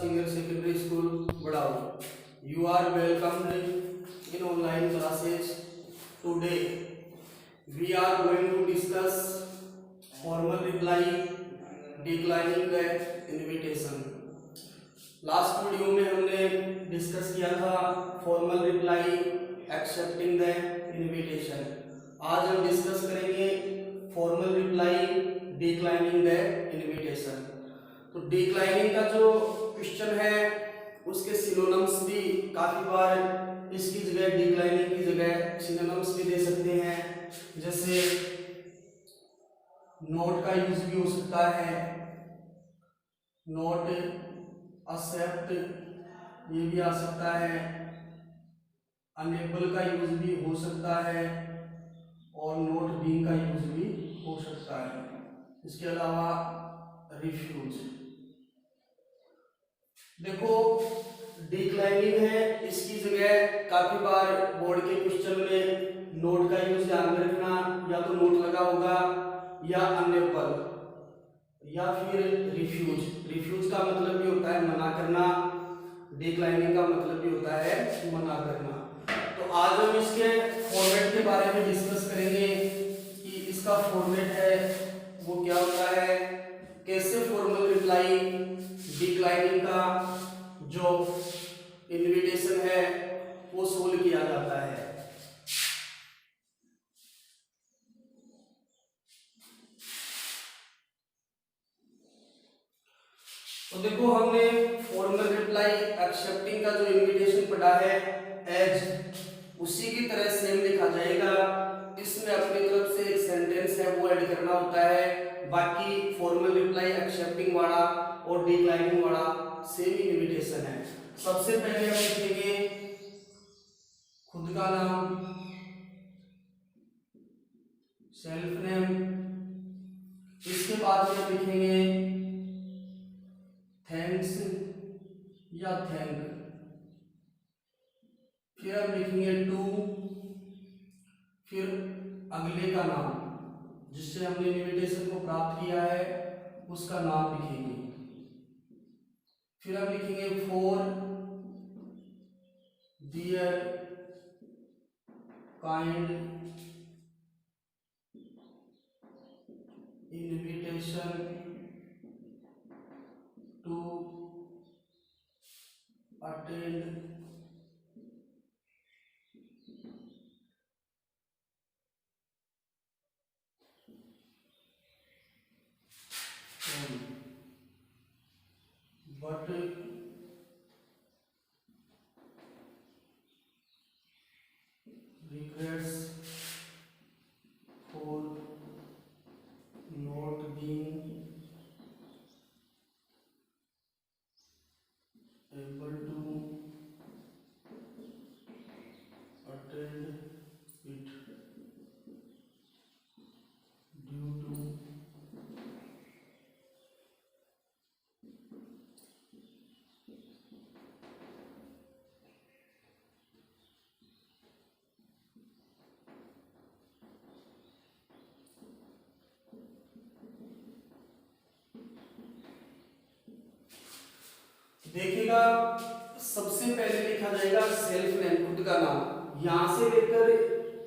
Senior Secondary School, Badau. You are welcomed in online classes. Today we are going to discuss formal reply declining the invitation. Last video में हमने discuss किया था formal reply accepting the invitation. आज हम discuss करेंगे formal reply declining the invitation. तो declining का जो क्वेश्चन है उसके सिनोनिम्स भी काफ़ी बार इसकी जगह डिक्लाइनिंग की जगह सिनोनिम्स भी दे सकते हैं, जैसे नोट का यूज भी हो सकता है, नोट एक्सेप्ट ये भी आ सकता है, अनेबल का यूज भी हो सकता है और नोट बीइंग का यूज भी हो सकता है। इसके अलावा रिफ्यूज। देखो डिक्लाइनिंग है, इसकी जगह काफी बार बोर्ड के क्वेश्चन में नोट का यूज ध्यान में रखना, या तो नोट लगा होगा या अनेबल या फिर रिफ्यूज। रिफ्यूज का मतलब भी होता है मना करना, डिक्लाइनिंग का मतलब भी होता है मना करना। तो आज हम इसके फॉर्मेट के बारे में डिस्कस करेंगे कि इसका फॉर्मेट है वो क्या होता है, कैसे फॉर्मल रिप्लाई डिक्लाइनिंग का जो इनविटेशन है वो सोल्व किया जाता है। तो देखो हमने फॉर्मल रिप्लाई एक्सेप्टिंग का जो इनविटेशन पढ़ा है एज उसी की तरह सेम लिखा जाएगा। इसमें अपनी तरफ से एक सेंटेंस है वो ऐड करना होता है, बाकी फॉर्मल रिप्लाई एक्सेप्टिंग वाला और डिक्लाइनिंग वाला सेम इनविटेशन है। सबसे पहले हम लिखेंगे खुद का नाम, सेल्फ नेम। इसके बाद में लिखेंगे थैंक्स या थैंक, फिर हम लिखेंगे टू, फिर अगले का नाम जिससे हमने इनविटेशन को प्राप्त किया है उसका नाम लिखेंगे, फिर हम लिखेंगे for dear kind invitation to attend but regrets for not being able to attend it due to देखिएगा सबसे पहले लिखा जाएगा सेल्फ नेम, खुद का नाम। यहां से लेकर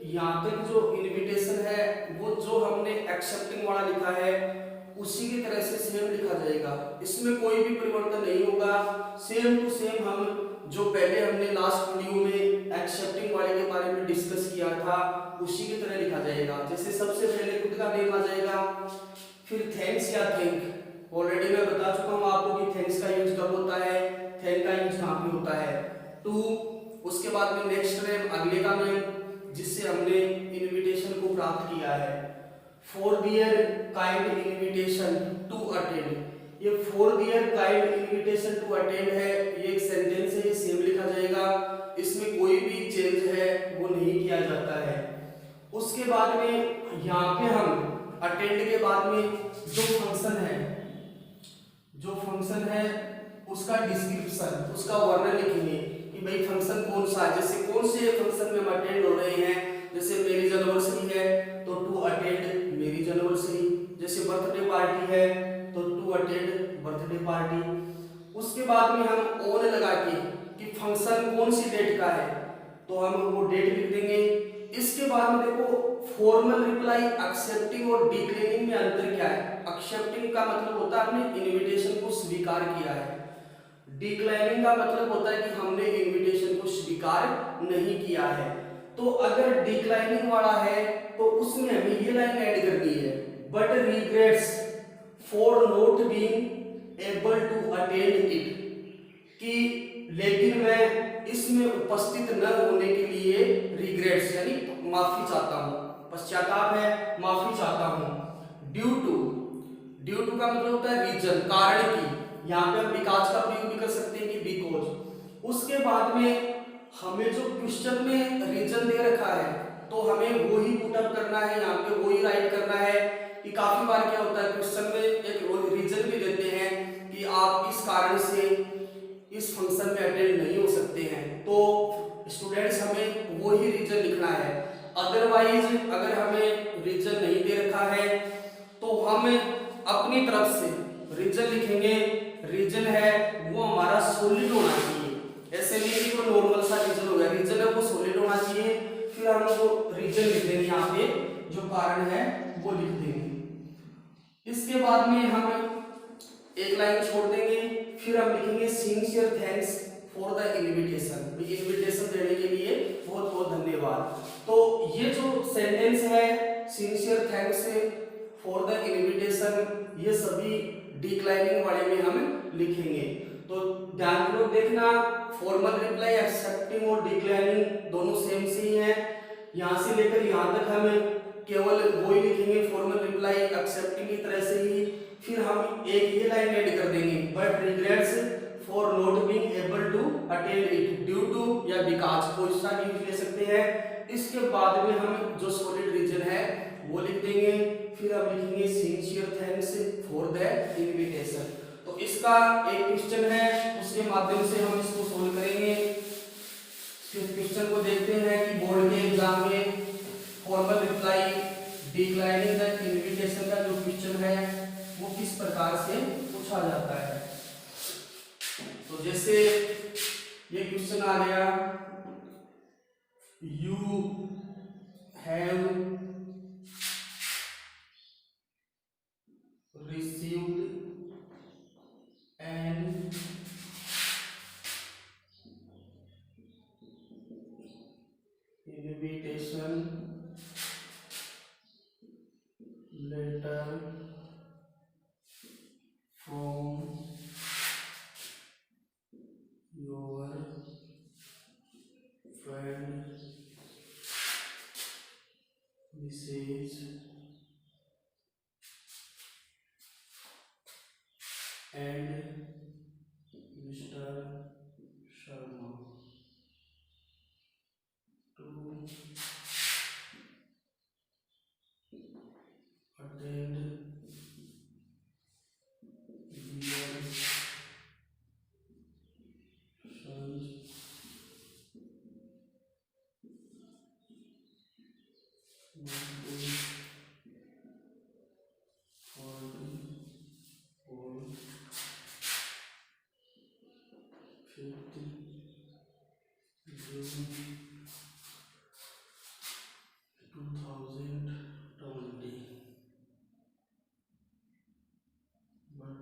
यहां तक जो इनविटेशन है वो जो हमने एक्सेप्टिंग वाला लिखा है उसी की तरह से सेम लिखा जाएगा, इसमें कोई भी परिवर्तन नहीं होगा। सेम टू सेम हम जो पहले हमने लास्ट वीडियो में एक्सेप्टिंग वाले के बारे में डिस्कस किया था उसी की तरह लिखा जाएगा। जैसे सबसे पहले खुद का नेम आ जाएगा, फिर थैंक्स या थैंक। ऑलरेडी मैं बता चुका हूं आपको कि थैंक्स का यूज कब होता है, थैंक का यूज कहां पे होता है, टू। उसके बाद में नेक्स्ट नेम अगले का नेम जिससे हमने इनविटेशन को प्राप्त किया है, for their kind invitation to attend. ये for their kind invitation to attend है, ये एक सेंटेंस है, ये सेम लिखा जाएगा, इसमें कोई भी चेंज है वो नहीं किया जाता है। उसके बाद में यहाँ पे हम अटेंड के बाद में जो फंक्शन है उसका डिस्क्रिप्शन, उसका वर्णन लिखेंगे कि भाई फंक्शन कौन सा है, जैसे कौन से फंक्शन में हम अटेंड हो रहे हैं। जैसे मेरी एनिवर्सरी है तो टू अटेंड मेरी एनिवर्सरी, जैसे बर्थडे पार्टी है तो टू अटेंड बर्थडे पार्टी। उसके बाद में हम ऑन लगा के कि फंक्शन कौन सी डेट का है तो हम वो डेट लिख देंगे। इसके बाद में देखो फॉर्मल रिप्लाई, एक्सेप्टिंग और डिक्लाइनिंग में अंतर क्या है। एक्सेप्टिंग का मतलब होता है हमने इनविटेशन को स्वीकार किया है, डिक्लाइनिंग का मतलब होता है कि हमने इनविटेशन को स्वीकार नहीं किया है। तो अगर डिक्लाइनिंग वाला है तो उसमें हमें ये लाइन ऐड करनी है, but regrets for not being able to attend it, कि लेकिन मैं इसमें उपस्थित न होने के लिए रिग्रेट्स यानी माफी चाहता हूं, पश्चाताप है, माफी चाहता हूं। ड्यू टू, ड्यू टू का मतलब होता है रीजन, कारण की, यहाँ पे हम बिकॉज का प्रयोग भी कर सकते हैं कि बिकॉज। उसके बाद में हमें जो क्वेश्चन में रीजन दे रखा है तो हमें वो ही पुट अप करना है, यहाँ पे वो ही राइट करना है। कि काफी बार क्या होता है क्वेश्चन में एक रीजन भी देते हैं कि आप इस कारण से इस फंक्शन में अटेंड नहीं हो सकते हैं, तो स्टूडेंट्स हमें वो ही रीजन लिखना है। अदरवाइज अगर हमें रीजन नहीं दे रखा है तो हम अपनी तरफ से रीजन लिखेंगे। रीजन है वो हमारा सॉलिड होना चाहिए, ऐसे नहीं कि कोई नॉर्मल सा रीजन हो गया, रीजन है वो सॉलिड होना चाहिए। फिर हम वो रीजन लिख देंगे, यहाँ पे जो कारण है वो लिख देंगे। इसके बाद में हम एक लाइन छोड़ देंगे, फिर हम लिखेंगे sincere thanks for the invitation, invitation देने के लिए बहुत बहुत धन्यवाद। तो ये जो सेंटेंस है sincere thanks for the invitation, ये सभी डिक्लाइनिंग वाले में हम लिखेंगे। तो ध्यानपूर्वक देखना, फॉर्मल रिप्लाई, एक्सेप्टिंग और डिक्लाइनिंग दोनों सेम से ही है। यहाँ से लेकर यहाँ तक हम केवल वो ही लिखेंगे, फॉर्मल रिप्लाई एक्सेप्टिंग की तरह से ही। फिर हम एक ये लाइन ऐड कर देंगे, but regrets for not being able to attend it, due to या बिकॉज, कोई सा भी ले सकते हैं। इसके बाद में हम जो सॉलिड रीजन है वो लिख देंगे। फिर हम लिखेंगे sincere thanks for the invitation. तो इसका एक क्वेश्चन है, उसके माध्यम से हम इसको सोल्व करेंगे। इस क्वेश्चन को देखते हैं कि बोर्ड के एग्जाम में formal reply declining the invitation का जो क्वेश्चन है वो किस प्रकार से पूछा जाता है। तो जैसे ये क्वेश्चन आ गया, you have received an invitation letter from your friend Mrs. and Mr. Sharma to attend their son's birthday party on 5th June 2020, but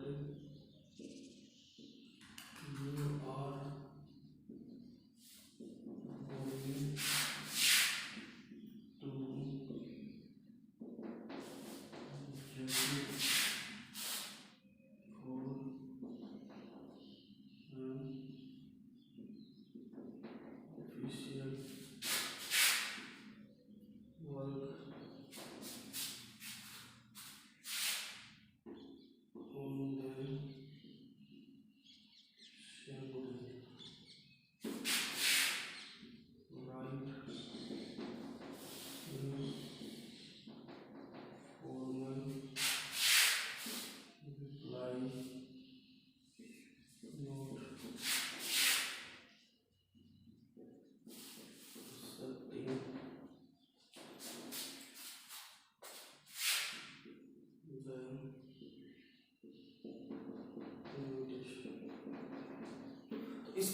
you are going to visit for an official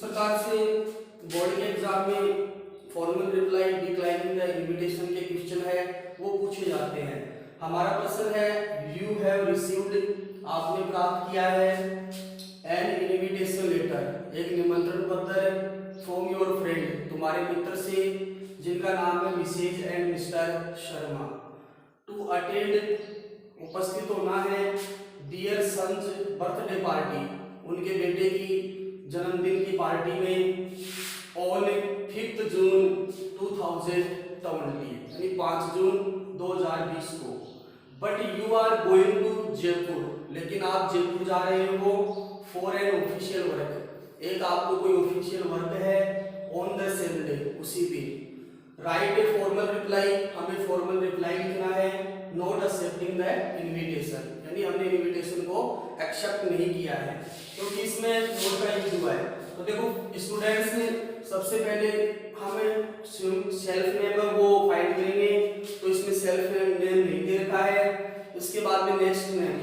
प्रकार से board के exam में formal reply declining the invitation के question है वो पूछे जाते हैं। हमारा प्रश्न है यू हैव रिसीव्ड, आपने प्राप्त किया है, एन इनविटेशन लेटर, एक निमंत्रण पत्र, फ्रॉम योर फ्रेंड, तुम्हारे मित्र से जिनका नाम है Mrs and Mr Sharma, to attend, उपस्थित होना है, डियर सन्स बर्थडे पार्टी, उनके बेटे की जन्मदिन की पार्टी में, ऑन 5 जून 2020 यानी 5 जून 2020 को, but you are going to Jaipur, लेकिन आप जयपुर जा रहे हो फॉर एन ऑफिशियल वर्क, एक आपको कोई ऑफिशियल वर्क है, ऑन द सेम डे, उसी दिन। राइट ए फॉर्मल रिप्लाई, हमें फॉर्मल रिप्लाई लिखना है, नॉट एक्सेप्टिंग द इनविटेशन, यानी हमने इनविटेशन को एक्सेप्ट नहीं किया है क्योंकि इसमें नोट का यूज हुआ है। तो देखो स्टूडेंट्स ने सबसे पहले हमें सेल्फ नेम है वो फाइंड करेंगे, तो इसमें सेल्फ नेम नहीं दे रखा है। इसके बाद में next name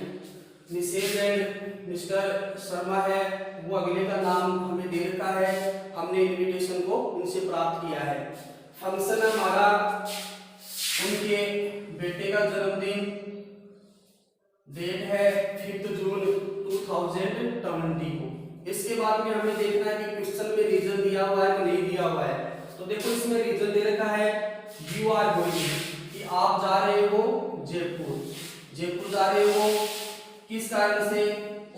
Mrs and Mr Sharma है, वो अगले का नाम हमें दे रखा है, हमने इनविटेशन को उनसे प्राप्त किया है। फंक्शन हमारा उनके बेटे का जन्मदिन, डेट है 5 जून 2020 को। इसके बाद में हमें देखना है कि क्वेश्चन में रीजन दिया हुआ है कि नहीं दिया हुआ है। तो देखो इसमें रीजन दे रखा है यू आर गोइंग, कि आप जा रहे हो जयपुर, जयपुर जा रहे हो किस कारण से,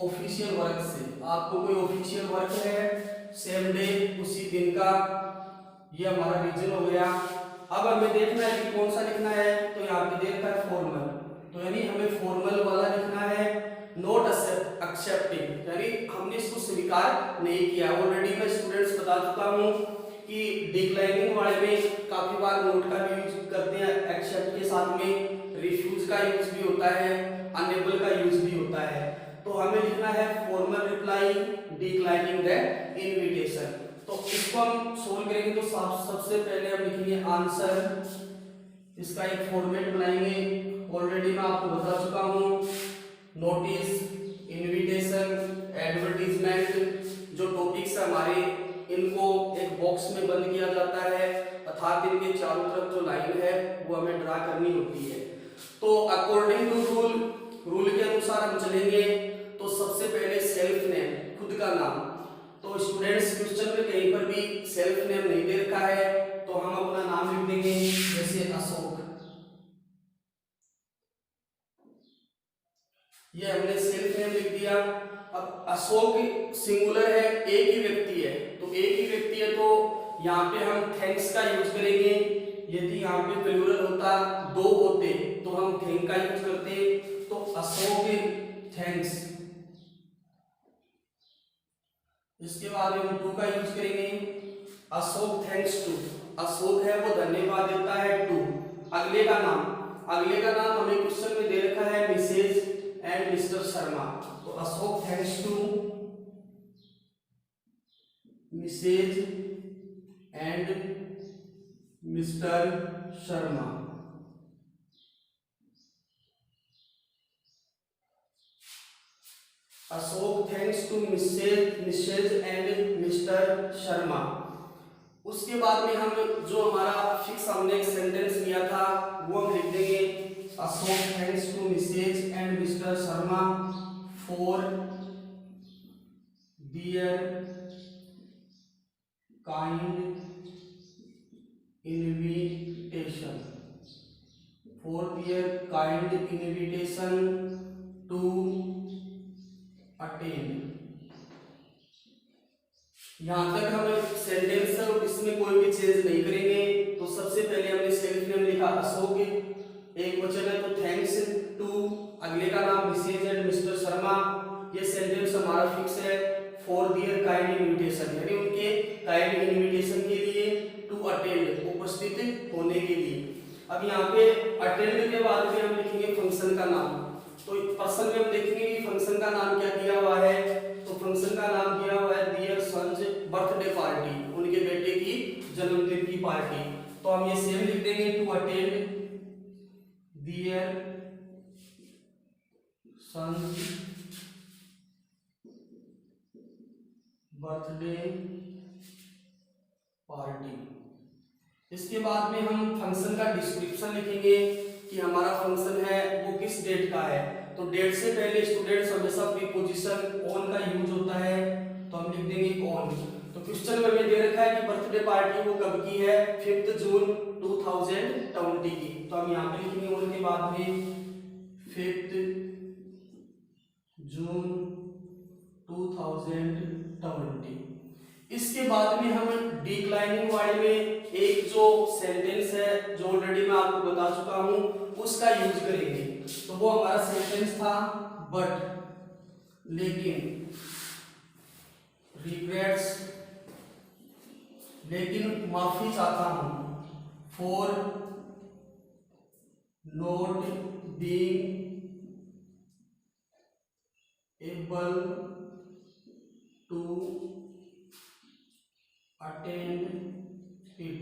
ऑफिशियल वर्क से, आपको कोई ऑफिशियल वर्क है सेम डे, उसी दिन का, ये हमारा रीजन हो गया। अब हमें देखना है कि कौन सा लिखना है, तो यहाँ पे दे रखा है फॉर्मल, तो यानी हमें फॉर्मल वाला लिखना है, नॉट एक्सेप्टिंग, यानी हमने इसको स्वीकार नहीं किया। ऑलरेडी मैं स्टूडेंट्स बता चुका हूँ कि डिक्लाइनिंग वाले में काफी बार नोट का भी यूज करते हैं, एक्सेप्ट के साथ में रिफ्यूज का यूज भी होता है, अनेबल का यूज भी होता है। तो हमें लिखना है formal reply declining the invitation. तो इसको हम सोल्व करेंगे तो सबसे पहले हम लिखेंगे आंसर, इसका एक फॉर्मेट बनाएंगे, ऑलरेडी मैं आपको बता चुका हूँ, नोटिस, इनविटेशन, एडवर्टीजमेंट, जो टॉपिक्स हमारे इनको एक बॉक्स में बंद किया जाता है, अर्थात इनके चारों तरफ जो लाइन है वो हमें ड्रा करनी होती है। तो अकॉर्डिंग टू रूल के अनुसार हम चलेंगे। तो सबसे पहले सेल्फ नेम, खुद का नाम, तो स्टूडेंट्स क्वेश्चन में कहीं पर भी सेल्फ नेम नहीं दे रखा है तो हम अपना नाम लिख देंगे, जैसे अशोक, ये हमने सेल्फ नेम लिख दिया। अब अशोक सिंगुलर है, एक ही व्यक्ति है, तो एक ही व्यक्ति है तो यहाँ पे हम थैंक्स का यूज करेंगे। यदि यहाँ पे प्लूरल होता, दो होते, तो हम थैंक का यूज करते, तो अशोक थैंक्स। इसके बाद हम टू का यूज करेंगे, अशोक थैंक्स टू, अशोक है वो धन्यवाद देता है टू। अगले का नाम, अगले का नाम हमें क्वेश्चन में दे रखा है मिसेज एंड मिस्टर शर्मा, तो Ashok thanks to Mrs and Mr Sharma. Ashok thanks to Mrs and Mr Sharma. उसके बाद में हम जो हमारा फिक्स हमने एक सेंटेंस लिया था वो हम लिख देंगे, Ashok thanks to Mrs and Mr Sharma for their kind invitation, for their kind invitation to attend. यहाँ तक हम सेंटेंस है और इसमें कोई भी चेंज नहीं करेंगे। तो सबसे पहले हमने सेल्फ नेम लिखा अशोक, एक वचन है तो थैंक्स टू, अगले का नाम मिसेज एंड मिस्टर शर्मा, ये सेंटेंस हमारा फिक्स है, फॉर दियर काइंड इनविटेशन, यानी उनके काइंड इनविटेशन के लिए, टू अटेंड उपस्थित होने के लिए। अब यहाँ पे अटेंड के बाद में हम लिखेंगे फंक्शन का नाम। तो प्रश्न में हम देखेंगे कि फंक्शन का नाम क्या दिया हुआ है, तो फंक्शन का नाम दिया हुआ है डियर सन्स बर्थडे पार्टी, उनके बेटे की जन्मदिन की पार्टी। तो हम ये सेम लिख देंगे, to attend dear son's birthday party. इसके बाद में हम फंक्शन का डिस्क्रिप्शन लिखेंगे कि हमारा फंक्शन है वो किस डेट का है। तो डेट से पहले स्टूडेंट्स हमेशा प्रीपोजिशन ऑन का यूज होता है, तो हम लिख देंगे ऑन। तो क्वेश्चन में हमें दे रखा है कि बर्थडे पार्टी वो कब की है, 5 जून 2020 की। तो हम यहाँ पे लिखेंगे ऑन के बाद में 5 जून 2020। इसके बाद में हम डिक्लाइनिंग वाले में एक जो सेंटेंस है जो ऑलरेडी मैं आपको बता चुका हूं उसका यूज करेंगे। तो वो हमारा सेंटेंस था बट लेकिन रिग्रेट्स, लेकिन माफी चाहता हूं, for not being able to attend it,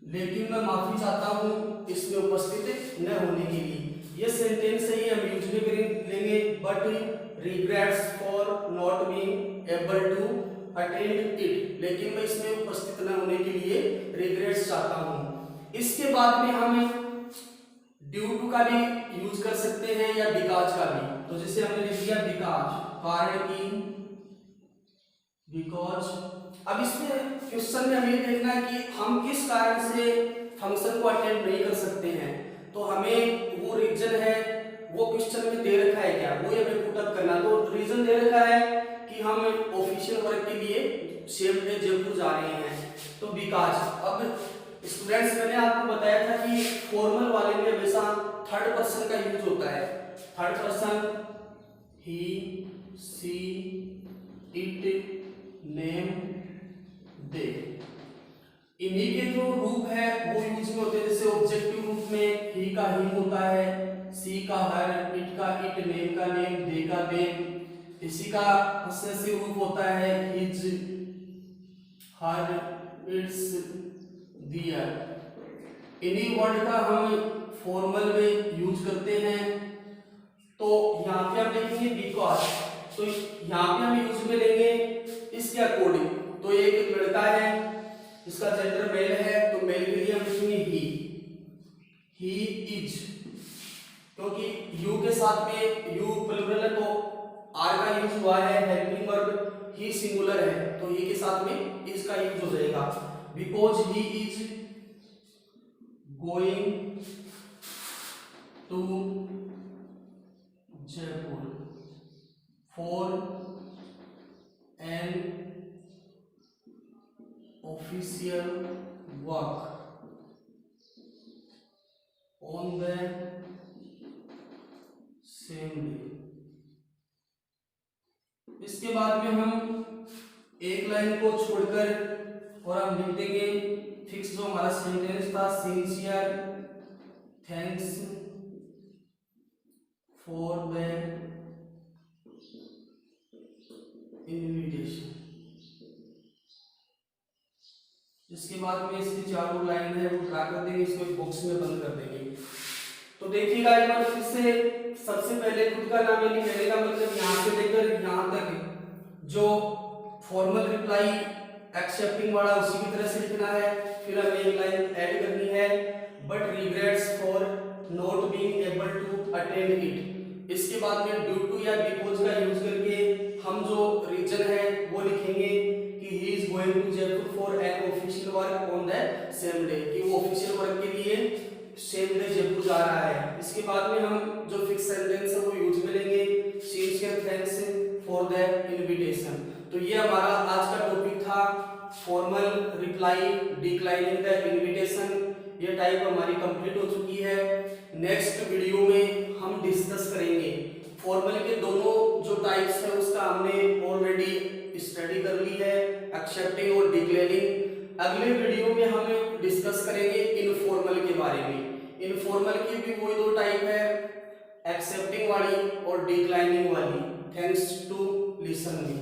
लेकिन मैं माफी चाहता हूं इसमें उपस्थित न होने के लिए। ये सेंटेंस है, ये हम यूज में लेंगे but regrets for not being able to attend it, लेकिन मैं इसमें उपस्थित न होने के लिए रिग्रेट्स चाहता हूं। इसके बाद में हम ड्यू टू का भी यूज कर सकते हैं या बिकॉज का भी। तो जैसे हमने लिख दिया बिकॉज, कारण की, बिकॉज। अब इसमें क्वेश्चन में हमें ये देखना है कि हम किस कारण से फंक्शन को अटेंड नहीं कर सकते हैं। तो हमें वो रीजन है वो क्वेश्चन में दे रखा है क्या, वो हमें पुट अप करना। तो रीजन दे रखा है कि हम ऑफिशियल वर्क के लिए सेम डे जयपुर जा रहे हैं, तो बिकॉज। अब स्टूडेंट्स मैंने आपको बताया था कि फॉर्मल वाले में हमेशा थर्ड पर्सन का यूज होता है। Third person he, she, it, name, they. इन्हीं के जो रूप है वो यूज में होते हैं। जैसे ऑब्जेक्टिव रूप में ही का ही होता है, सी का हर, इट का इट, नेम का नेम, दे का देम। इसी का पॉसेसिव रूप होता है हिज, हर, इट्स, दियर। इन्हीं वर्ड का हम फॉर्मल में यूज करते हैं। तो यहाँ पे हम लिखेंगे बिकॉज, तो यहाँ पे हम यूज में लेंगे इसके अकॉर्डिंग। तो एक लड़का है जिसका जेंडर मेल है, तो मेल के लिए हम लिखेंगे ही इज, क्योंकि यू के साथ में यू प्लूरल है तो आर का यूज हुआ है। हेल्पिंग वर्ब ही सिंगुलर है तो ही के साथ में इज का यूज हो जाएगा। Because he is going to Jaipur for an official work on the same day. इसके बाद में हम एक लाइन को छोड़कर और हम लिख देंगे फिक्स जो हमारा सेंटेंस था, sincere thanks for the invitation. इसके बाद में इसकी चारों लाइन है वो ड्रा कर देंगे, इसको एक बॉक्स में बंद कर देंगे। तो देखिएगा एक बार फिर से, सबसे पहले खुद का नाम यानी कहने का मतलब यहाँ से लेकर यहाँ तक जो फॉर्मल रिप्लाई एक्सेप्टिंग वाला उसी की तरह से लिखना है। फिर हमें एक लाइन ऐड करनी है but regrets for not being able to attend it. इसके बाद में ड्यू टू या बिकॉज का यूज करके हम जो रीजन है वो लिखेंगे कि he is going to Jaipur for an official work on the same day, कि वो ऑफिशियल वर्क के लिए सेम डे जयपुर जा रहा है। इसके बाद में हम जो फिक्स सेंटेंस है वो यूज में लेंगे, sincere thanks for the invitation. तो ये हमारा आज का टॉपिक था formal reply declining the invitation. ये टाइप हमारी कंप्लीट हो चुकी है। नेक्स्ट वीडियो में हम डिस्कस करेंगे फॉर्मल के दोनों जो टाइप्स है उसका हमने ऑलरेडी स्टडी कर ली है, एक्सेप्टिंग और डिक्लेयरिंग। अगले वीडियो में हम डिस्कस करेंगे इनफॉर्मल के बारे में। इनफॉर्मल की भी वही दो टाइप है, एक्सेप्टिंग वाली और डिक्लाइनिंग वाली। Thanks to listen me.